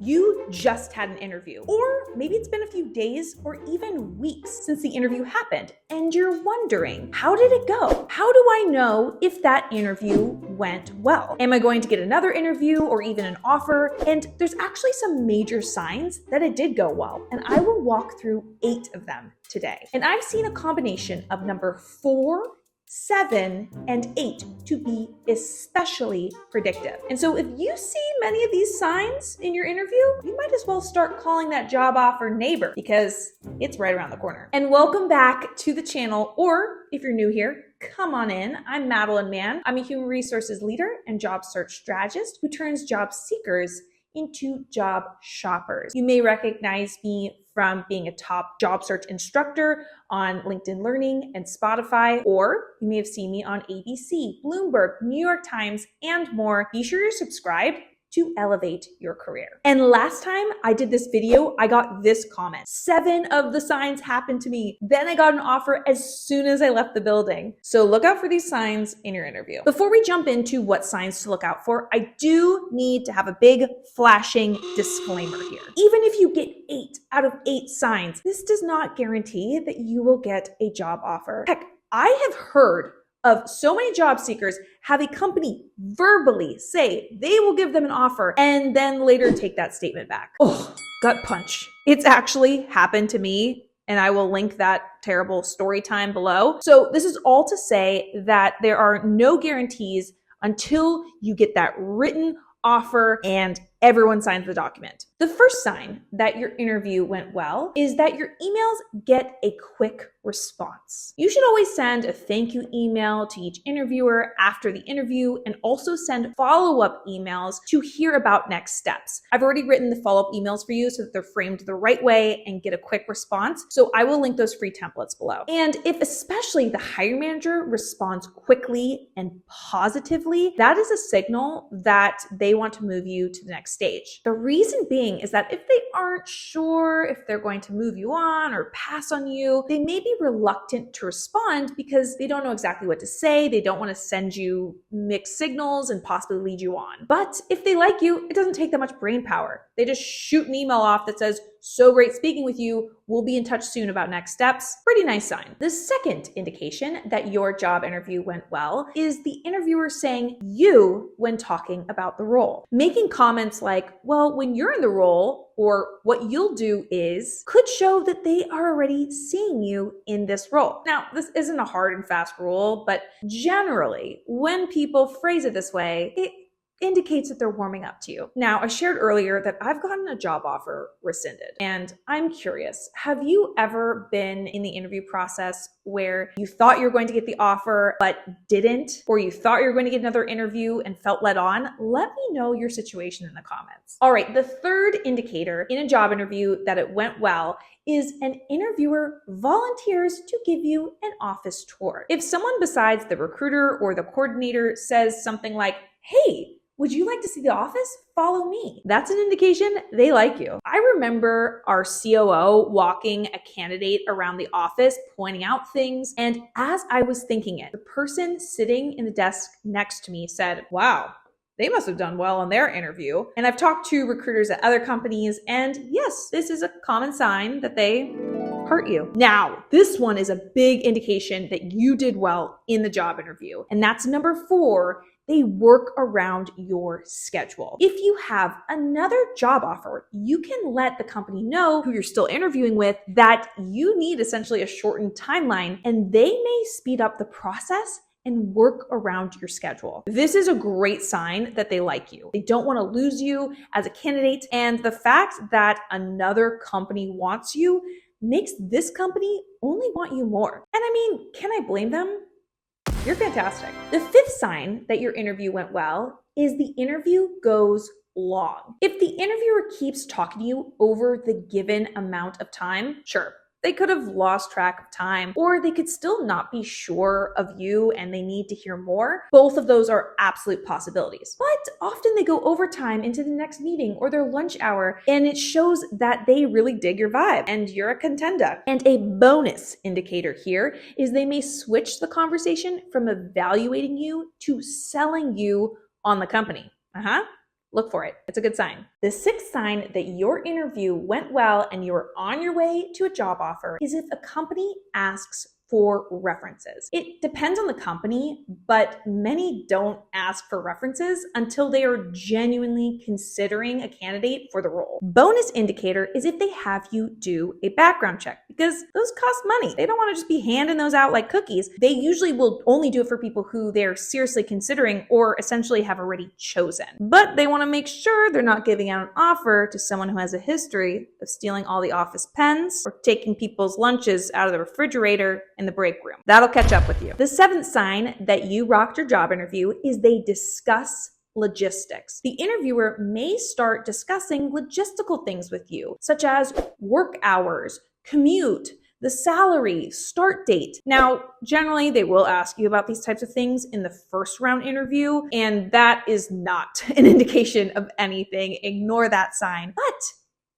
You just had an interview, or maybe it's been a few days or even weeks since the interview happened, and you're wondering, how did it go? How do I know if that interview went well? Am I going to get another interview or even an offer? And there's actually some major signs that it did go well, and I will walk through 8 of them today. And I've seen a combination of number 4, 7, and 8 to be especially predictive. And so if you see many of these signs in your interview, you might as well start calling that job offer neighbor, because it's right around the corner. And welcome back to the channel, or if you're new here, come on in. I'm Madeline Mann. I'm a human resources leader and job search strategist who turns job seekers into job shoppers. You may recognize me from being a top job search instructor on LinkedIn Learning and Spotify, or you may have seen me on ABC, Bloomberg, New York Times, and more. Be sure you're subscribed to elevate your career. And last time I did this video, I got this comment. 7 of the signs happened to me. Then I got an offer as soon as I left the building. So look out for these signs in your interview. Before we jump into what signs to look out for, I do need to have a big flashing disclaimer here. Even if you get 8 out of 8 signs, this does not guarantee that you will get a job offer. Heck, I have heard of so many job seekers have a company verbally say they will give them an offer and then later take that statement back. Oh, gut punch. It's actually happened to me, and I will link that terrible story time below. So this is all to say that there are no guarantees until you get that written offer and everyone signs the document. The first sign that your interview went well is that your emails get a quick response. You should always send a thank you email to each interviewer after the interview, and also send follow-up emails to hear about next steps. I've already written the follow-up emails for you so that they're framed the right way and get a quick response. So I will link those free templates below. And if especially the hiring manager responds quickly and positively, that is a signal that they want to move you to the next stage. The reason being is that if they aren't sure if they're going to move you on or pass on you, they may be reluctant to respond because they don't know exactly what to say. They don't want to send you mixed signals and possibly lead you on. But if they like you, it doesn't take that much brain power. They just shoot an email off that says, "So great speaking with you. We'll be in touch soon about next steps." Pretty nice sign. The second indication that your job interview went well is the interviewer saying you when talking about the role. Making comments like, "Well, when you're in the role," or "what you'll do is," could show that they are already seeing you in this role. Now, this isn't a hard and fast rule, but generally, when people phrase it this way, it indicates that they're warming up to you. Now, I shared earlier that I've gotten a job offer rescinded, and I'm curious, have you ever been in the interview process where you thought you were going to get the offer but didn't, or you thought you were going to get another interview and felt led on? Let me know your situation in the comments. All right, the third indicator in a job interview that it went well is an interviewer volunteers to give you an office tour. If someone besides the recruiter or the coordinator says something like, "Hey, would you like to see the office? Follow me." That's an indication they like you. I remember our COO walking a candidate around the office, pointing out things. And as I was thinking it, the person sitting in the desk next to me said, "Wow, they must have done well on their interview." And I've talked to recruiters at other companies, and yes, this is a common sign that they hurt you. Now, this one is a big indication that you did well in the job interview. And that's number 4. They work around your schedule. If you have another job offer, you can let the company know who you're still interviewing with that you need essentially a shortened timeline, and they may speed up the process and work around your schedule. This is a great sign that they like you. They don't want to lose you as a candidate, and the fact that another company wants you makes this company only want you more. And I mean, can I blame them? You're fantastic. The 5th sign that your interview went well is the interview goes long. If the interviewer keeps talking to you over the given amount of time, sure, they could have lost track of time, or they could still not be sure of you and they need to hear more. Both of those are absolute possibilities. But often they go overtime into the next meeting or their lunch hour, and it shows that they really dig your vibe and you're a contender. And a bonus indicator here is they may switch the conversation from evaluating you to selling you on the company. Look for it. It's a good sign. The sixth sign that your interview went well and you're on your way to a job offer is if a company asks for references. It depends on the company, but many don't ask for references until they are genuinely considering a candidate for the role. Bonus indicator is if they have you do a background check, because those cost money. They don't want to just be handing those out like cookies. They usually will only do it for people who they're seriously considering or essentially have already chosen. But they want to make sure they're not giving out an offer to someone who has a history of stealing all the office pens or taking people's lunches out of the refrigerator in the break room. That'll catch up with you. The seventh sign that you rocked your job interview is they discuss logistics. The interviewer may start discussing logistical things with you, such as work hours, commute, the salary, start date. Now, generally, they will ask you about these types of things in the first round interview, and that is not an indication of anything. Ignore that sign. But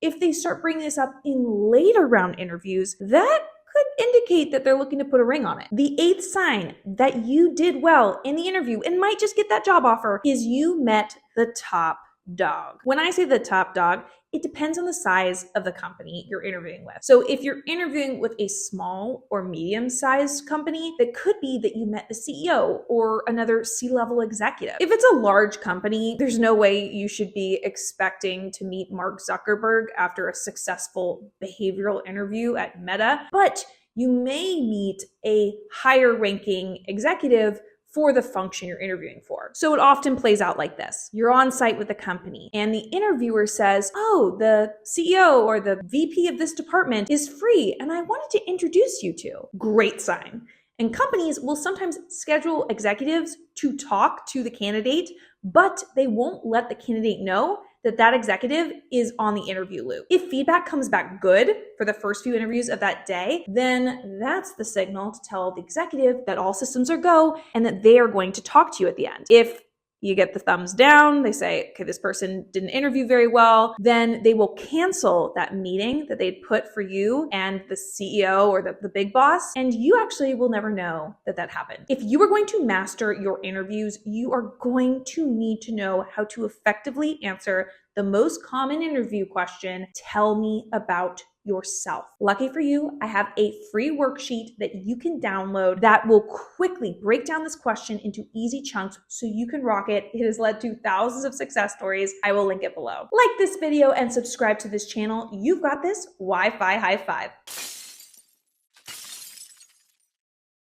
if they start bringing this up in later round interviews, that could indicate that they're looking to put a ring on it. The eighth sign that you did well in the interview and might just get that job offer is you met the top dog. When I say the top dog, it depends on the size of the company you're interviewing with. So if you're interviewing with a small or medium-sized company, that could be that you met the CEO or another C-level executive. If it's a large company, there's no way you should be expecting to meet Mark Zuckerberg after a successful behavioral interview at Meta, but you may meet a higher-ranking executive for the function you're interviewing for. So it often plays out like this. You're on site with the company and the interviewer says, oh, the CEO or the VP of this department is free and I wanted to introduce you to. Great sign. And companies will sometimes schedule executives to talk to the candidate, but they won't let the candidate know that that executive is on the interview loop. If feedback comes back good for the first few interviews of that day, then that's the signal to tell the executive that all systems are go and that they are going to talk to you at the end. If you get the thumbs down, they say, okay, this person didn't interview very well, then they will cancel that meeting that they'd put for you and the CEO or the big boss, and you actually will never know that that happened. If you are going to master your interviews, you are going to need to know how to effectively answer the most common interview question, tell me about yourself. Lucky for you, I have a free worksheet that you can download that will quickly break down this question into easy chunks so you can rock it. It has led to thousands of success stories. I will link it below. Like this video and subscribe to this channel. You've got this. Wi-Fi high five.